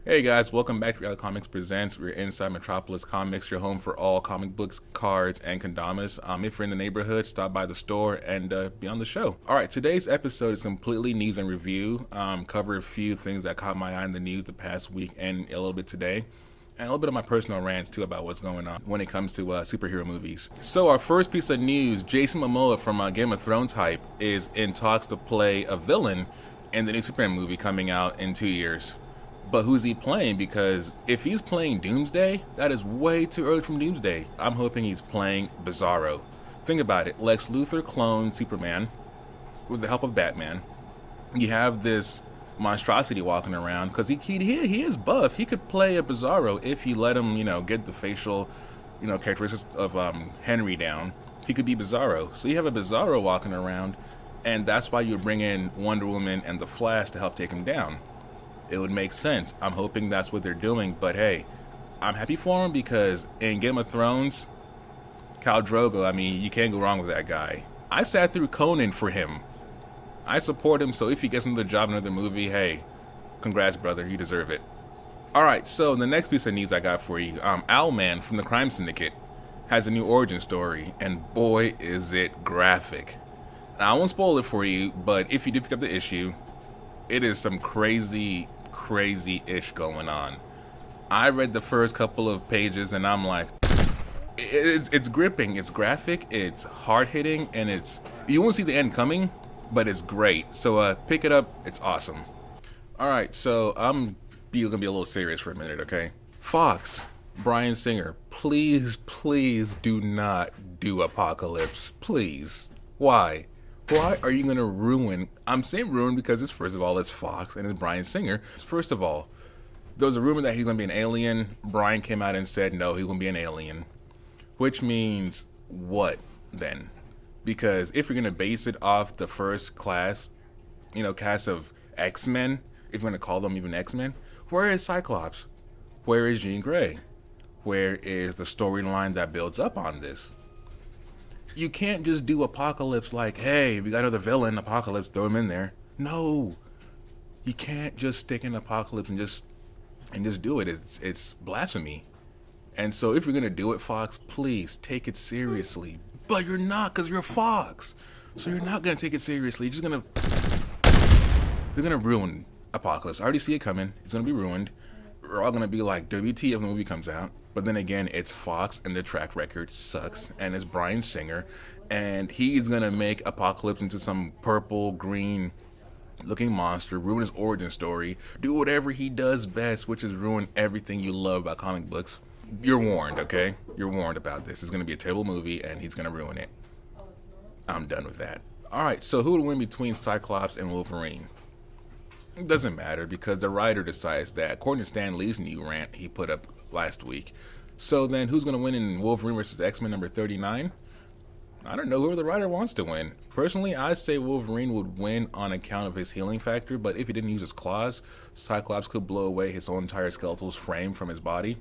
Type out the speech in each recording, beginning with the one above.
Hey guys, welcome back to Reality Comics Presents. We're inside Metropolis Comics, your home for all comic books, cards, and kendamas. If you're in the neighborhood, stop by the store and be on the show. Alright, today's episode is completely news and review. Cover a few things that caught my eye in the news the past week and a little bit today. And a little bit of my personal rants too about what's going on when it comes to superhero movies. So our first piece of news, Jason Momoa from Game of Thrones hype is in talks to play a villain in the new Superman movie coming out in 2 years. But who's he playing? Because if he's playing Doomsday, that is way too early from Doomsday. I'm hoping he's playing Bizarro. Think about it. Lex Luthor cloned Superman with the help of Batman. You have this monstrosity walking around because he is buff. He could play a Bizarro if you let him, get the facial, characteristics of Henry down. He could be Bizarro. So you have a Bizarro walking around, and that's why you would bring in Wonder Woman and the Flash to help take him down. It would make sense. I'm hoping that's what they're doing, but hey, I'm happy for him because in Game of Thrones, Khal Drogo, you can't go wrong with that guy. I sat through Conan for him. I support him, so if he gets another job in another movie, hey, congrats, brother, you deserve it. Alright, so the next piece of news I got for you, Owlman from the Crime Syndicate has a new origin story, and boy, is it graphic. Now, I won't spoil it for you, but if you do pick up the issue, it is some crazy-ish going on. I read the first couple of pages and I'm like, it's gripping, it's graphic, it's hard-hitting, and you won't see the end coming, but it's great. So pick it up, it's awesome. Alright, so I'm gonna be a little serious for a minute, okay? Fox, Bryan Singer, please do not do Apocalypse, please. Why? Why are you going to ruin? I'm saying ruin because first of all, it's Fox and it's Bryan Singer. First of all, there was a rumor that he's going to be an alien. Bryan came out and said, no, he's going to be an alien. Which means what then? Because if you're going to base it off the first class, cast of X-Men, if you're going to call them even X-Men, where is Cyclops? Where is Jean Grey? Where is the storyline that builds up on this? You can't just do Apocalypse like, hey, we got another villain, Apocalypse, throw him in there. No, you can't just stick in Apocalypse and just do it. It's blasphemy. And so if you're gonna do it, Fox, please take it seriously. But you're not, because you're Fox. So you're not gonna take it seriously. You're gonna ruin Apocalypse. I already see it coming. It's gonna be ruined. We're all gonna be like, WTF when the movie comes out. But then again, it's Fox and their track record sucks, and it's Bryan Singer, and he's gonna make Apocalypse into some purple, green looking monster, ruin his origin story, do whatever he does best, which is ruin everything you love about comic books. You're warned, okay? You're warned about this. It's gonna be a terrible movie, and he's gonna ruin it. I'm done with that. Alright, so who would win between Cyclops and Wolverine? It doesn't matter because the writer decides that, according to Stan Lee's new rant he put up last week. So then who's going to win in Wolverine versus X-Men number 39? I don't know, whoever the writer wants to win. Personally, I say Wolverine would win on account of his healing factor, but if he didn't use his claws, Cyclops could blow away his whole entire skeletal frame from his body.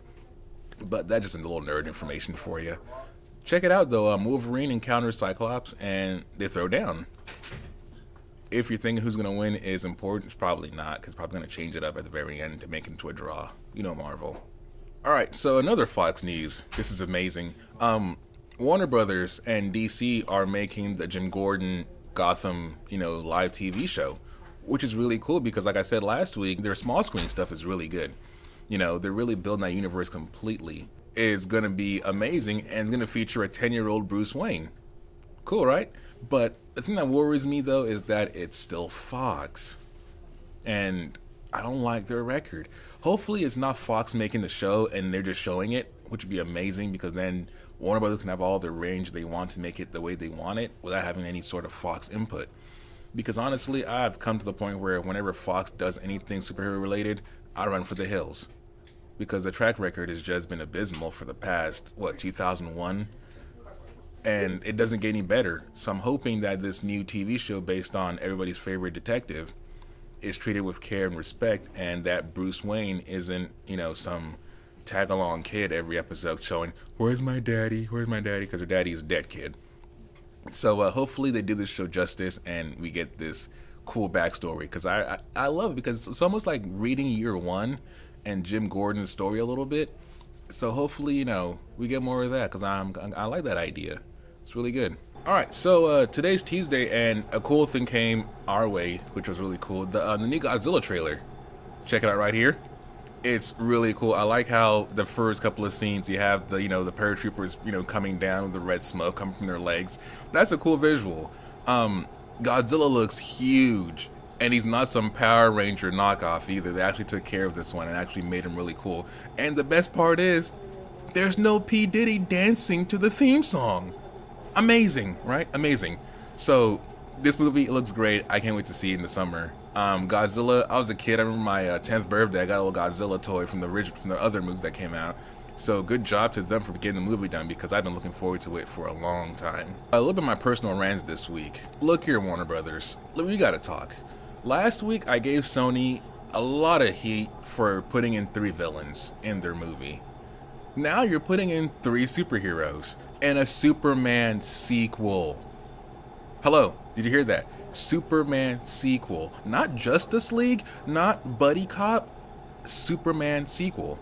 But that's just a little nerd information for you. Check it out though, Wolverine encounters Cyclops and they throw down. If you're thinking who's going to win is important, it's probably not, because it's probably going to change it up at the very end to make it into a draw. Marvel. Alright, so another Fox news. This is amazing. Warner Brothers and DC are making the Jim Gordon Gotham, live TV show, which is really cool because, like I said last week, their small screen stuff is really good. They're really building that universe completely. It's going to be amazing, and it's going to feature a 10-year-old Bruce Wayne. Cool, right? But the thing that worries me, though, is that it's still Fox. And I don't like their record. Hopefully it's not Fox making the show and they're just showing it, which would be amazing because then Warner Brothers can have all the range they want to make it the way they want it without having any sort of Fox input. Because honestly, I've come to the point where whenever Fox does anything superhero related, I run for the hills. Because the track record has just been abysmal for the past, 2001? And it doesn't get any better. So I'm hoping that this new TV show based on everybody's favorite detective is treated with care and respect, and that Bruce Wayne isn't, some tag-along kid every episode showing, where's my daddy, because her daddy's a dead kid. So hopefully they do this show justice and we get this cool backstory, because I love it, because it's almost like reading year one and Jim Gordon's story a little bit. So hopefully, we get more of that because I like that idea. It's really good. All right, so today's Tuesday, and a cool thing came our way, which was really cool. The new Godzilla trailer. Check it out right here. It's really cool. I like how the first couple of scenes you have the paratroopers coming down with the red smoke coming from their legs. That's a cool visual. Godzilla looks huge, and he's not some Power Ranger knockoff either. They actually took care of this one and actually made him really cool. And the best part is, there's no P. Diddy dancing to the theme song. Amazing, right? Amazing. So this movie looks great. I can't wait to see it in the summer. Godzilla. I was a kid. I remember my 10th birthday. I got a little Godzilla toy from the other movie that came out. So good job to them for getting the movie done because I've been looking forward to it for a long time. A little bit of my personal rants this week. Look here, Warner Brothers. We gotta talk. Last week I gave Sony a lot of heat for putting in 3 villains in their movie. Now you're putting in 3 superheroes and a Superman sequel. Hello, did you hear that? Superman sequel. Not Justice League, not Buddy Cop, Superman sequel.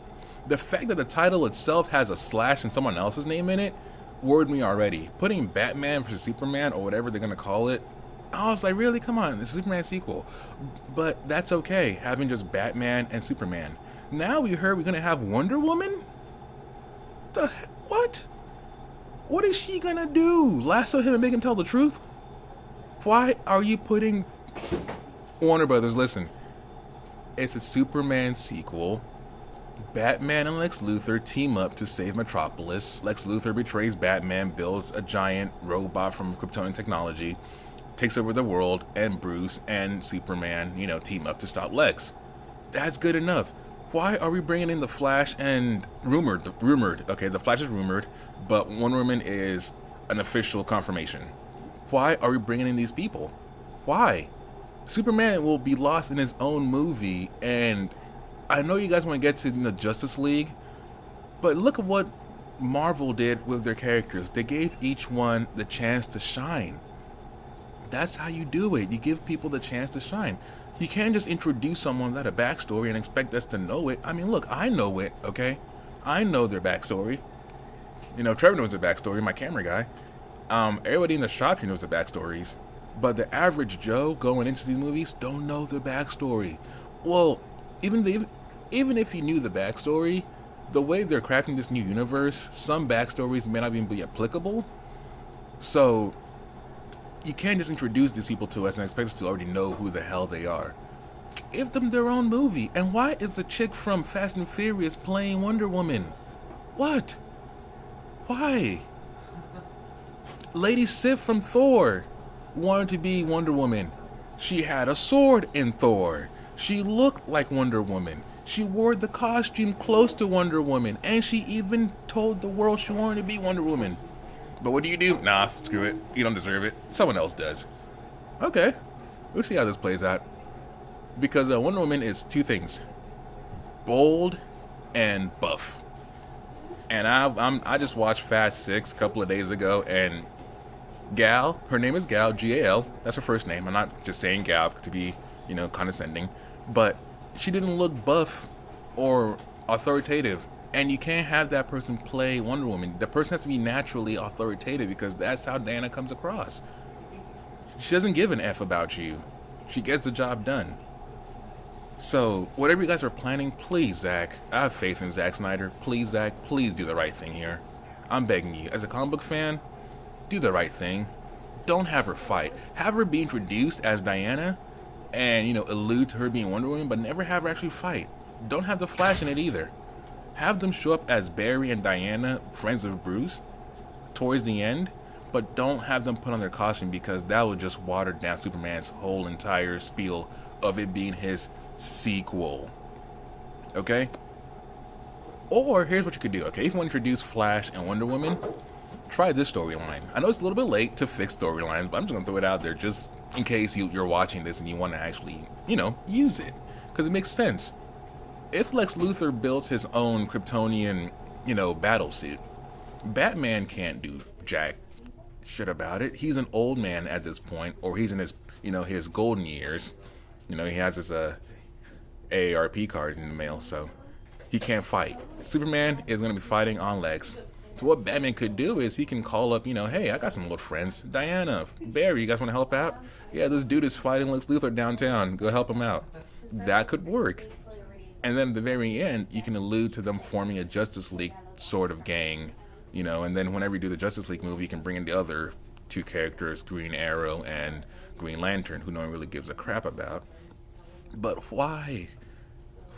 The fact that the title itself has a slash and someone else's name in it worried me already. Putting Batman versus Superman or whatever they're gonna call it, I was like, really? Come on, this is Superman sequel. But that's okay, having just Batman and Superman. Now we heard we're gonna have Wonder Woman? What? What is she gonna do? Lasso him and make him tell the truth? Why are you putting... Warner Brothers, listen. It's a Superman sequel. Batman and Lex Luthor team up to save Metropolis. Lex Luthor betrays Batman, builds a giant robot from Kryptonian technology, takes over the world, and Bruce and Superman, team up to stop Lex. That's good enough. Why are we bringing in the Flash and rumored? Okay, the Flash is rumored, but Wonder Woman is an official confirmation. Why are we bringing in these people? Why? Superman will be lost in his own movie, and I know you guys want to get to the Justice League, but look at what Marvel did with their characters. They gave each one the chance to shine. That's how you do it. You give people the chance to shine. You can't just introduce someone without a backstory and expect us to know it. I mean, look, I know it, okay? I know their backstory. Trevor knows their backstory, my camera guy. Everybody in the shop here knows the backstories. But the average Joe going into these movies don't know the backstory. Well, even if you knew the backstory, the way they're crafting this new universe, some backstories may not even be applicable. So you can't just introduce these people to us and expect us to already know who the hell they are. Give them their own movie. And why is the chick from Fast and Furious playing Wonder Woman? What? Why? Lady Sif from Thor wanted to be Wonder Woman. She had a sword in Thor. She looked like Wonder Woman. She wore the costume close to Wonder Woman. And she even told the world she wanted to be Wonder Woman. But what do? Nah, screw it. You don't deserve it. Someone else does. Okay. We'll see how this plays out. Because Wonder Woman is 2 things. Bold and buff. And I just watched Fast 6 a couple of days ago, and Gal, her name is Gal, G-A-L. That's her first name. I'm not just saying Gal to be, condescending. But she didn't look buff or authoritative. And you can't have that person play Wonder Woman. The person has to be naturally authoritative because that's how Diana comes across. She doesn't give an F about you. She gets the job done. So, whatever you guys are planning, please, Zack. I have faith in Zack Snyder. Please, Zack, please do the right thing here. I'm begging you. As a comic book fan, do the right thing. Don't have her fight. Have her be introduced as Diana and, allude to her being Wonder Woman, but never have her actually fight. Don't have the Flash in it either. Have them show up as Barry and Diana, friends of Bruce, towards the end, but don't have them put on their costume because that will just water down Superman's whole entire spiel of it being his sequel. Okay? Or here's what you could do, okay? If you want to introduce Flash and Wonder Woman, try this storyline. I know it's a little bit late to fix storylines, but I'm just going to throw it out there just in case you're watching this and you want to actually, use it. Because it makes sense. If Lex Luthor builds his own Kryptonian, battle suit, Batman can't do jack shit about it. He's an old man at this point, or he's in his, his golden years. He has his AARP card in the mail, so He can't fight. Superman is going to be fighting on legs. So what Batman could do is he can call up, hey, I got some old friends. Diana, Barry, you guys want to help out? Yeah, this dude is fighting Lex Luthor downtown. Go help him out. That could work. And then at the very end, you can allude to them forming a Justice League sort of gang, and then whenever you do the Justice League movie, you can bring in the other two characters, Green Arrow and Green Lantern, who no one really gives a crap about. But why?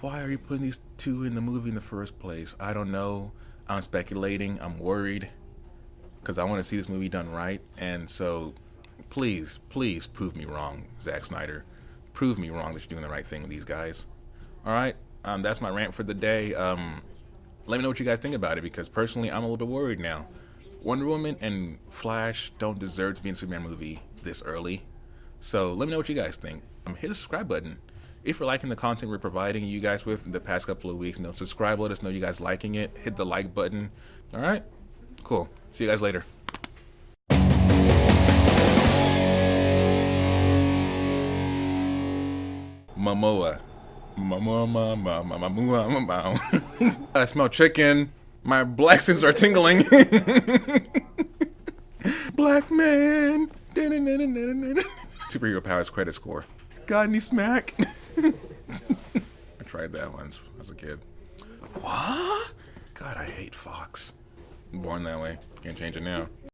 Why are you putting these two in the movie in the first place? I don't know. I'm speculating. I'm worried because I want to see this movie done right. And so please prove me wrong, Zack Snyder. Prove me wrong that you're doing the right thing with these guys. All right. That's my rant for the day. Let me know what you guys think about it, because personally, I'm a little bit worried now. Wonder Woman and Flash don't deserve to be in a Superman movie this early. So let me know what you guys think. Hit the subscribe button. If you're liking the content we're providing you guys with in the past couple of weeks, subscribe, let us know you guys liking it. Hit the like button. All right? Cool. See you guys later. Momoa. I smell chicken. My black senses are tingling. Black man. Superhero powers credit score. Got any smack? I tried that once as a kid. What? God, I hate Fox. I'm born that way. Can't change it now.